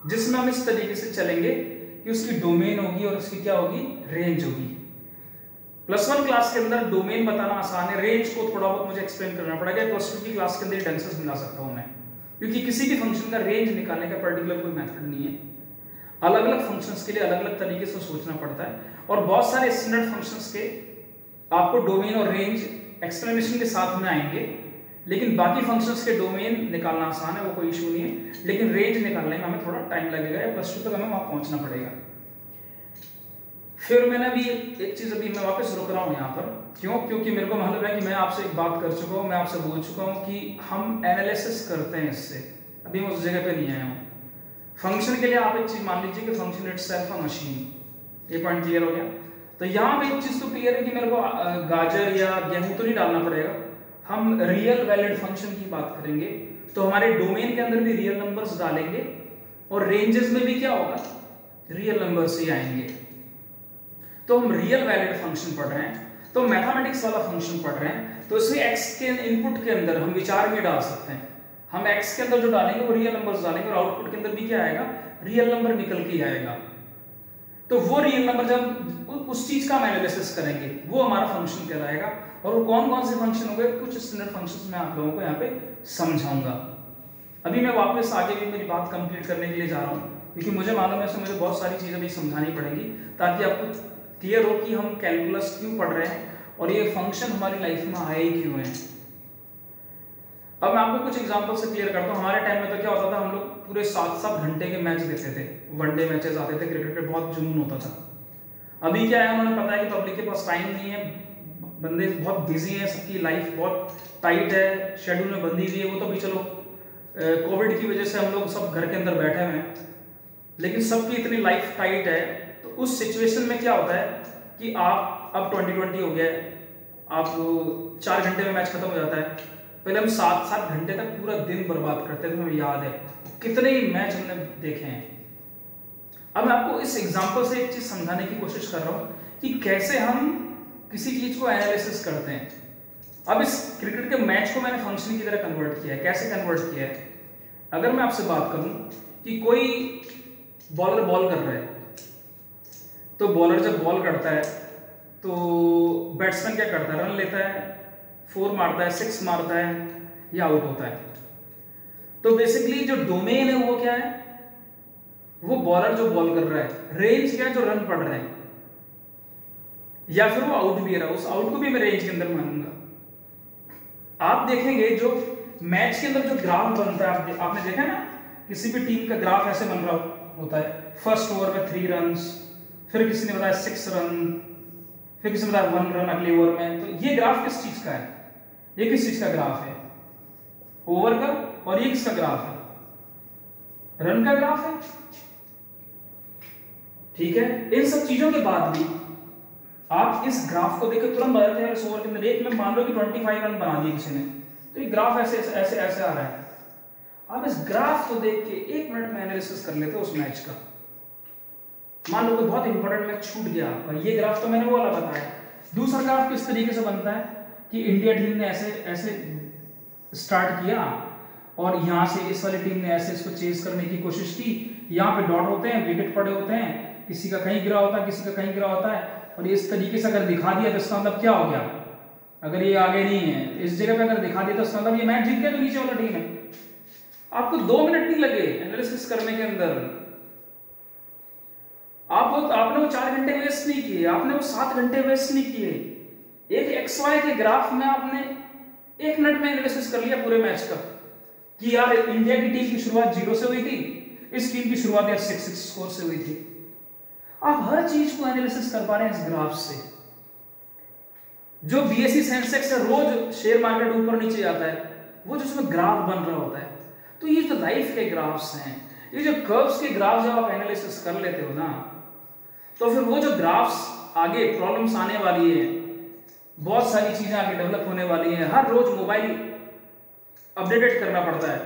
जिसमें हम इस तरीके से चलेंगे कि उसकी डोमेन होगी और उसकी क्या होगी, रेंज होगी। +1 क्लास के अंदर डोमेन बताना आसान है, रेंज को थोड़ा बहुत मुझे एक्सप्लेन करना पड़ेगा। +2 की क्लास के अंदर ढंग से समझा सकता हूं मैं, क्योंकि किसी भी फंक्शन का रेंज निकालने का पर्टिकुलर कोई मेथड नहीं है। अलग अलग फंक्शंस के लिए अलग अलग तरीके से सोचना पड़ता है, और बहुत सारे स्टैंडर्ड फंक्शंस के आपको डोमेन और रेंज एक्सप्लेनेशन के साथ में आएंगे, लेकिन बाकी फंक्शंस के डोमेन निकालना आसान है, वो कोई इशू नहीं है, लेकिन रेंज निकालने में हमें थोड़ा टाइम लगेगा, या +2 तक हमें वहां पहुंचना पड़ेगा। फिर मैंने भी एक चीज, अभी मैं वापस रुक रहा हूं यहाँ पर, क्यों? क्योंकि मेरे को मालूम है कि मैं आपसे एक बात कर चुका हूँ, मैं आपसे बोल चुका हूँ कि हम एनालिसिस करते हैं इससे, अभी मैं उस जगह पे नहीं आया हूँ। फंक्शन के लिए आप एक चीज मान लीजिए कि फंक्शन इटसेल्फ अ मशीन, ये पॉइंट क्लियर हो गया। तो यहाँ पे एक चीज तो क्लियर है कि मेरे को गाजर या गेहूं तो नहीं डालना पड़ेगा, हम रियल वैलिड फंक्शन की बात करेंगे, तो हमारे डोमेन के अंदर भी रियल नंबर्स डालेंगे, और रेंजेस में भी क्या होगा, रियल नंबर्स ही आएंगे। तो हम रियल वैलिड फंक्शन पढ़ रहे हैं, तो मैथमेटिक्स वाला फंक्शन पढ़ रहे हैं, तो इसमें x के इनपुट के अंदर हम विचार में डाल सकते हैं, हम x के अंदर जो डालेंगे वो रियल नंबर्स डालेंगे, और आउटपुट के अंदर भी क्या आएगा, रियल नंबर निकल के आएगा। तो वो रियल नंबर जब उस चीज का हम एनालिसिस करेंगे, वो हमारा फंक्शन कहलाएगा। और वो कौन कौन से फंक्शन होंगे, कुछ स्टैंडर्ड फंक्शंस मैं आप लोगों को यहाँ पे समझाऊंगा। अभी मैं वापस आगे भी मेरी बात कंप्लीट करने के लिए जा रहा हूँ, क्योंकि मुझे मालूम है मुझे बहुत सारी चीजें भी समझानी पड़ेंगी, ताकि आपको क्लियर हो कि हम कैलकुलस क्यों पढ़ रहे हैं और ये फंक्शन हमारी लाइफ में आए क्यों हैं। अब मैं आपको कुछ एग्जांपल से क्लियर करता हूँ। हमारे टाइम में तो क्या होता था, हम लोग पूरे 7-7 घंटे के मैच देखते थे, वनडे मैचेस आते थे, क्रिकेट पे बहुत जुनून होता था। अभी क्या है, उन्होंने पता है कि पब्लिक के पास टाइम नहीं है, बंदे बहुत बिजी हैं, सबकी लाइफ बहुत टाइट है, शेड्यूल में बंधी हुई है। वो तो भी चलो कोविड की वजह से हम लोग सब घर के अंदर बैठे हुए हैं, लेकिन सबकी इतनी लाइफ टाइट है, तो उस सिचुएशन में क्या होता है कि आप अब 2020 हो गया है, आप 4 घंटे में मैच खत्म हो जाता है। पहले हम 7-7 घंटे तक पूरा दिन बर्बाद करते थे, हमें याद है कितने ही मैच हमने देखे हैं। अब मैं आपको इस एग्जांपल से एक चीज समझाने की कोशिश कर रहा हूं कि कैसे हम किसी चीज को एनालिसिस करते हैं। अब इस क्रिकेट के मैच को मैंने फंक्शन की तरह कन्वर्ट किया है। कैसे कन्वर्ट किया है, अगर मैं आपसे बात करूं कि कोई बॉलर बॉल कर रहा है, तो बॉलर जब बॉल करता है तो बैट्समैन क्या करता है, रन लेता है, 4 मारता है, 6 मारता है या आउट होता है। तो बेसिकली जो डोमेन है वो क्या है, वो बॉलर जो बॉल कर रहा है, रेंज क्या है, जो रन पड़ रहे हैं, या फिर वो आउट भी है रहा, उस आउट को भी मैं रेंज के अंदर मानूंगा। आप देखेंगे जो मैच के अंदर जो ग्राफ बनता है, आपने देखा ना, किसी भी टीम का ग्राफ ऐसे बन रहा होता है, फर्स्ट ओवर में 3 रन, फिर किसी ने बताया 6 रन, फिर किसी ने बताया 1 रन अगले ओवर में। तो ये ग्राफ किस चीज का है, ये किस चीज का ग्राफ है, ओवर का, और ये किसका ग्राफ है, रन का ग्राफ है। ठीक है, इन सब चीजों के बाद भी आप इस ग्राफ को देखकर तुरंत बता देते हैं इस ओवर के अंदर एक में मान लो कि 25 रन बना दिए किसी ने, तो ये ग्राफ ऐसे ऐसे ऐसे आ रहा है। आप इस ग्राफ को देख के 1 मिनट में एनालिसिस कर लेते हो उस मैच का। मान लो कि बहुत इंपॉर्टेंट मैच छूट गया, भाई ये ग्राफ तो मैंने वो वाला बताया। दूसरा ग्राफ किस तरीके से बनता है कि इंडिया टीम ने ऐसे ऐसे स्टार्ट किया, और यहां से इस वाली टीम ने ऐसे इसको चेज करने की कोशिश की, यहाँ पे डॉट होते हैं, विकेट पड़े होते हैं, किसी का कहीं गिरा होता है, किसी का कहीं गिरा होता है, और इस तरीके से अगर दिखा दिया तो इसका मतलब क्या हो गया, अगर ये आगे नहीं है, इस जगह पे अगर दिखा दिया तो इसका मतलब ये मैच जीत गया, तो नीचे वाला टीम है। आपको 2 मिनट नहीं लगे एनालिसिस करने के अंदर, आपने वो 4 घंटे वेस्ट नहीं किए, आपने वो 7 घंटे वेस्ट नहीं किए। एक XY के ग्राफ में आपने 1 मिनट में एनालिसिस कर लिया पूरे मैच का, कि यार इंडिया की टीम की शुरुआत 0 से हुई थी, इस टीम की शुरुआत यार 6 स्कोर से हुई थी। आप हर चीज को एनालिसिस कर पा रहे हैं इस ग्राफ से। जो BSE सेंसेक्स है, रोज शेयर मार्केट ऊपर नीचे जाता है, वो जो उसमें ग्राफ बन रहा होता है। तो ये जो लाइफ के ग्राफ्स हैं, ये जो कर्व्स के ग्राफ जब आप एनालिसिस कर लेते हो ना, तो फिर वो जो ग्राफ्स आगे प्रॉब्लम्स आने वाली है, बहुत सारी चीजें आगे डेवलप होने वाली है। हर रोज मोबाइल अपडेटेड करना पड़ता है,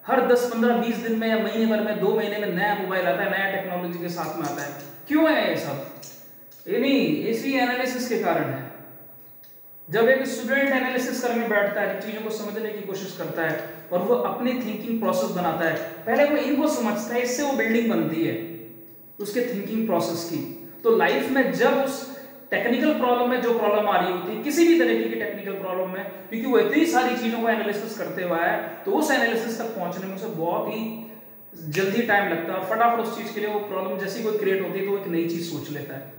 हर 10, 15, 20 दिन में या महीने भर में, 2 महीने में नया मोबाइल आता है, नया टेक्नोलॉजी के साथ में आता है। क्यों है ये सब? ये नहीं, इसी एनालिसिस के कारण है। जब एक स्टूडेंट एनालिसिस करने बैठता है, चीजों को समझने की कोशिश करता है, और वो अपनी थिंकिंग प्रोसेस बनाता है, पहले वो इनको समझता है, इससे वो बिल्डिंग बनती है। उसके थिंकिंग प्रोसेस की। तो लाइफ में जब उस टेक्निकल प्रॉब्लम में जो प्रॉब्लम आ रही होती है, किसी भी तरीके की टेक्निकल प्रॉब्लम में, क्योंकि वो इतनी सारी चीजों को एनालिसिस करते हुआ है, तो उस एनालिसिस तक पहुंचने में उसे बहुत ही जल्दी टाइम लगता है। फटाफट उस चीज के लिए वो प्रॉब्लम जैसी कोई क्रिएट होती है तो वो एक नई चीज सोच लेता है,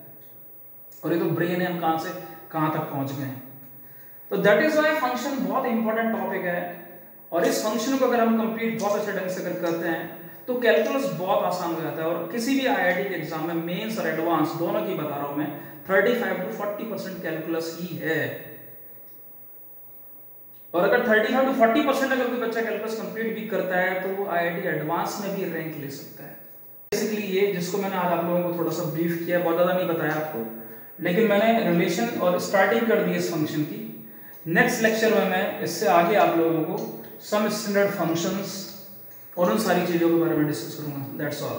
और ये तो ब्रेन है, हम कहां से कहां तक पहुंच गए हैं। तो दैट इज वाई फंक्शन बहुत इंपॉर्टेंट टॉपिक है, और इस फंक्शन को अगर हम कंप्लीट बहुत अच्छे ढंग से करते हैं तो कैलकुलस बहुत आसान हो जाता है। और किसी भी आईआईटी के एग्जाम में मेंस और एडवांस दोनों की बता रहा हूं मैं, 35 to 40% कैलकुलस ही है। और अगर 35 to 40% अगर कोई बच्चा कैलकुलस कंप्लीट भी करता है तो वो आईआईटी एडवांस में भी रैंक ले सकता है। बेसिकली ये जिसको मैंने आज आप लोगों को थोड़ा सा ब्रीफ किया, बहुत ज्यादा नहीं बताया आपको, लेकिन मैंने रिलेशन और स्टार्टिंग कर दी इस फंक्शन की। नेक्स्ट लेक्चर में मैं इससे आगे आप लोगों को सम स्टैंडर्ड फंक्शंस और उन सारी चीजों के बारे में डिस्कस करूंगा। That's all.